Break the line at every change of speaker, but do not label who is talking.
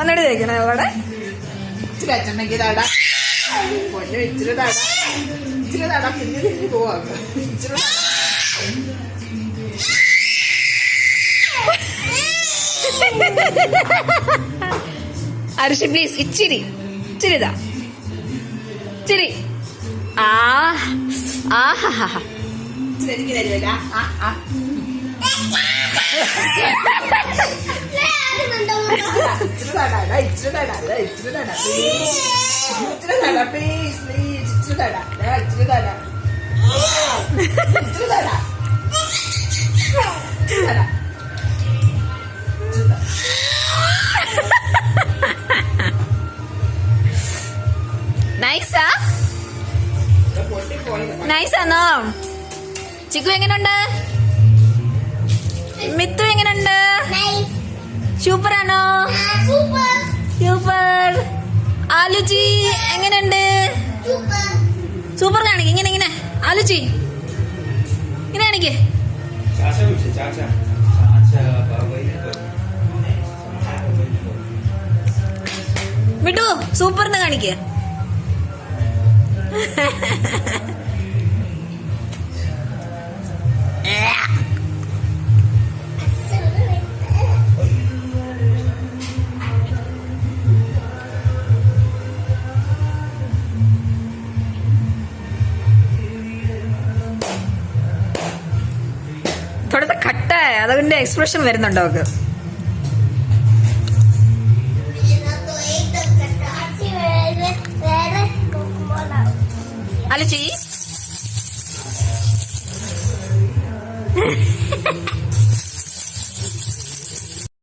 ഒന്നുകൂടി തേക്കണേ അവിടെ.
ഇച്ചിരി അച്ഛമ്മക്ക് തട പൊന്നു, ഇച്ചിരി തട, ഇച്ചിരി തട, തിരിഞ്ഞ് തിരിഞ്ഞ് പോവാ. ഇച്ചിരി
അരുഷി പ്ലീസ്, ഇച്ചിരി ഇച്ചിരി ഇതാ, ഇച്ചിരി. ആഹാ
ഇച്ചിരി എനിക്ക് തരുമല്ല. ഇച്ചിരി തട, ഇച്ചിരി തട, ഇച്ചിരി തട, ഇച്ചിരി തട, പ്ലീസ് പ്ലീസ്, ഇച്ചിരി തട, ഇച്ചിരി തട, ഇച്ചിരി തട, ഇച്ചിരി തട.
നൈസാ, നൈസാന്നോ? ചിക്കു എങ്ങനുണ്ട്? മിത്തു എങ്ങനുണ്ട്? സൂപ്പറാണോ? സൂപ്പർ. ആലുചി എങ്ങനുണ്ട്? സൂപ്പർ കാണിക്ക. ഇങ്ങനെ ഇങ്ങനെ ആലുചി ഇങ്ങനെ കാണിക്കേ. മിട്ടു സൂപ്പർന്ന് കാണിക്കേ. थोड़ा खट्टा है അതുകൊണ്ട് എക്സ്പ്രഷൻ വരുന്നുണ്ടോ അവർക്ക്? അല്ല ചെയ്